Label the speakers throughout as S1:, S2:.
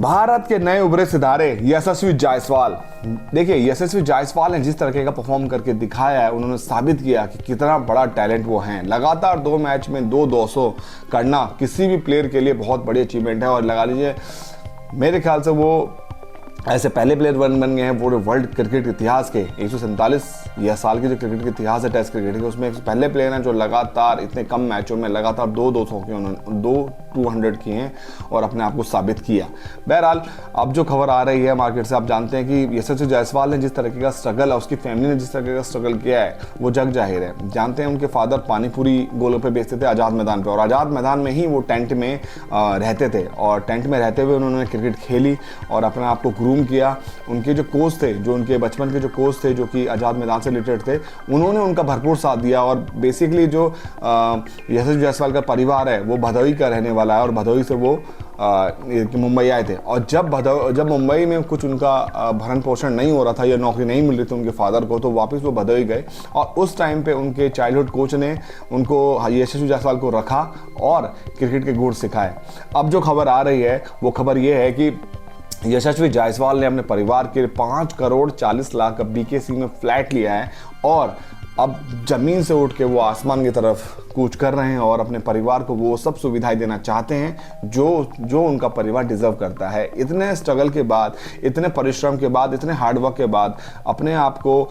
S1: भारत के नए उभरे सितारे यशस्वी जायसवाल। देखिए, यशस्वी जायसवाल ने जिस तरीके का परफॉर्म करके दिखाया है, उन्होंने साबित किया कि कितना बड़ा टैलेंट वो हैं। लगातार 2 मैच में 200 करना किसी भी प्लेयर के लिए बहुत बड़ी अचीवमेंट है। और लगा लीजिए, मेरे ख्याल से वो ऐसे पहले प्लेयर बन गए हैं पूरे वर्ल्ड क्रिकेट के इतिहास के 147 या साल के जो क्रिकेट के इतिहास है टेस्ट क्रिकेट के, उसमें पहले प्लेयर हैं जो लगातार इतने कम मैचों में लगातार 200 के उन्होंने 200 किए हैं और अपने आप को साबित किया। बहरहाल, अब जो खबर आ रही है मार्केट से, आप जानते हैं कि यशस्वी जायसवाल ने जिस तरीके का स्ट्रगल है, उसकी फैमिली ने जिस तरीके का स्ट्रगल किया है, वो जग जाहिर है। जानते हैं उनके फादर पानीपुरी गोलगप्पे बेचते थे आज़ाद मैदान पर, और आज़ाद मैदान में ही वो टेंट में रहते थे, और टेंट में रहते हुए उन्होंने क्रिकेट खेली और अपने आप को ग्रूम किया। उनके जो कोच थे, जो उनके बचपन के जो कोच थे, जो कि आज़ाद मैदान से रिलेटेड थे, उन्होंने उनका भरपूर साथ दिया। और बेसिकली जो यशस्वी जायसवाल का परिवार है वो भदोही का रहने वाला है, और भदोही से वो मुंबई आए थे। और जब मुंबई में कुछ उनका भरण पोषण नहीं हो रहा था या नौकरी नहीं मिल रही थी उनके फादर को, तो वापस वो भदोही गए, और उस टाइम पे उनके चाइल्डहुड कोच ने उनको यशस्वी जायसवाल को रखा और क्रिकेट के गुर सिखाए। अब जो खबर आ रही है वो खबर ये है कि यशस्वी जायसवाल ने अपने परिवार के 5 करोड़ 40 लाख का बीकेसी में फ्लैट लिया है, और अब जमीन से उठ के वो आसमान की तरफ कूच कर रहे हैं और अपने परिवार को वो सब सुविधाएं देना चाहते हैं जो उनका परिवार डिजर्व करता है। इतने स्ट्रगल के बाद, इतने परिश्रम के बाद, इतने हार्डवर्क के बाद, अपने आप को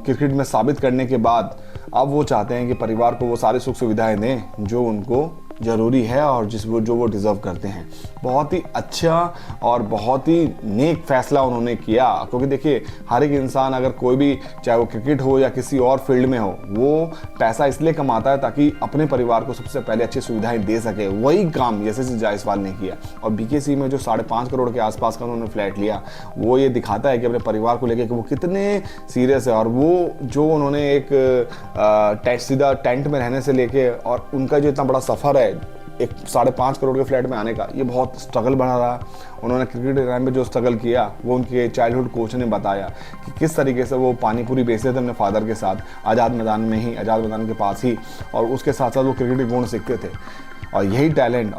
S1: क्रिकेट में साबित करने के बाद, अब वो चाहते हैं कि परिवार को वो सारी सुख सुविधाएं दें जो उनको ज़रूरी है और जो वो डिज़र्व करते हैं। बहुत ही अच्छा और बहुत ही नेक फैसला उन्होंने किया, क्योंकि देखिए, हर एक इंसान, अगर कोई भी, चाहे वो क्रिकेट हो या किसी और फील्ड में हो, वो पैसा इसलिए कमाता है ताकि अपने परिवार को सबसे पहले अच्छी सुविधाएं दे सके। वही काम यशस्वी जायसवाल ने किया, और बीकेसी में जो 5.5 करोड़ के आसपास का उन्होंने फ्लैट लिया, वो ये दिखाता है कि अपने परिवार को लेकर कि वो कितने सीरियस है। और वो जो उन्होंने एक सीधा टेंट में रहने से लेके, और उनका जो इतना बड़ा सफ़र है एक 5.5 करोड़ के फ्लैट में आने का, ये बहुत स्ट्रगल बना रहा। उन्होंने क्रिकेट टाइम में जो स्ट्रगल किया, वो उनके चाइल्डहुड कोच ने बताया कि किस तरीके से वो पानीपुरी बेचते थे अपने फादर के साथ आज़ाद मैदान में ही, आज़ाद मैदान के पास ही, और उसके साथ साथ वो क्रिकेट के गुण सीखते थे। और यही टैलेंट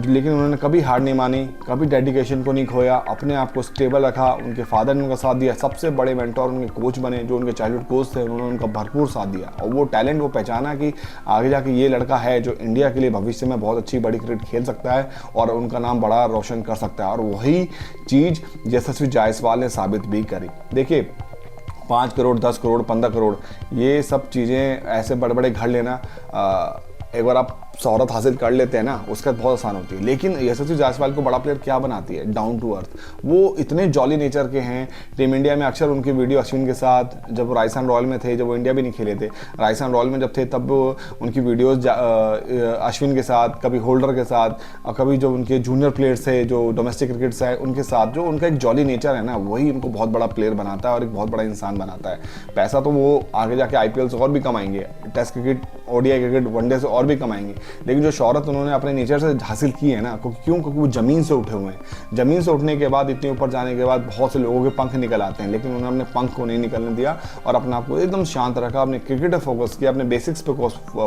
S1: लेकिन उन्होंने कभी हार नहीं मानी, कभी डेडिकेशन को नहीं खोया, अपने आप को स्टेबल रखा। उनके फादर ने उनका साथ दिया, सबसे बड़े मेंटोर उनके कोच बने, जो उनके चाइल्डहुड कोच थे, उन्होंने उनका भरपूर साथ दिया। और वो टैलेंट वो पहचाना कि आगे जाके ये लड़का है जो इंडिया के लिए भविष्य में बहुत अच्छी बड़ी क्रिकेट खेल सकता है और उनका नाम बड़ा रोशन कर सकता है। और वही चीज़ यशस्वी जायसवाल ने साबित भी करी। देखिए, 5 करोड़ 10 करोड़ 15 करोड़ ये सब चीज़ें, ऐसे बड़े बड़े घर लेना, एक बार आप शोहरत हासिल कर लेते हैं ना, उसका बहुत आसान होती है। लेकिन यशस्वी जायसवाल को बड़ा प्लेयर क्या बनाती है? Down to earth. वो इतने जॉली नेचर के हैं। टीम इंडिया में अक्सर उनकी वीडियो अश्विन के साथ, जब वो राजस्थान रॉयल में थे, जब वो इंडिया भी नहीं खेले थे, राजस्थान रॉयल में जब थे, तब उनकी वीडियोज़ अश्विन के साथ, कभी होल्डर के साथ, और कभी जो उनके जूनियर प्लेयर्स थे जो डोमेस्टिक क्रिकेट से है उनके साथ, जो उनका एक जॉली नेचर है ना, वही उनको बहुत बड़ा प्लेयर बनाता है और एक बहुत बड़ा इंसान बनाता है। पैसा तो वो आगे जाके IPL से और भी कमाएंगे, test cricket, ODI cricket, one day से और भी कमाएंगे। लेकिन जो शोहरत उन्होंने अपने नेचर से हासिल की है ना, क्योंकि वो ज़मीन से उठे हुए हैं। ज़मीन से उठने के बाद, इतने ऊपर जाने के बाद बहुत से लोगों के पंख निकल आते हैं, लेकिन उन्होंने अपने पंख को नहीं निकलने दिया और अपने आप को एकदम शांत रखा, अपने क्रिकेट पर फोकस किया, अपने बेसिक्स पे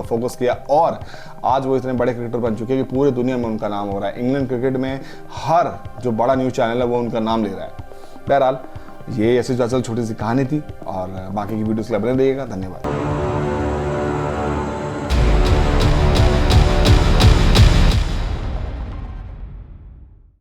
S1: फोकस किया, और आज वो इतने बड़े क्रिकेटर बन चुके हैं कि पूरे दुनिया में उनका नाम हो रहा है। इंग्लैंड क्रिकेट में हर जो बड़ा न्यूज़ चैनल है वो उनका नाम ले रहा है। बहरहाल, ये यशस्वी जायसवाल छोटी सी कहानी थी, और बाकी की वीडियोस के लिए बने रहिएगा। धन्यवाद।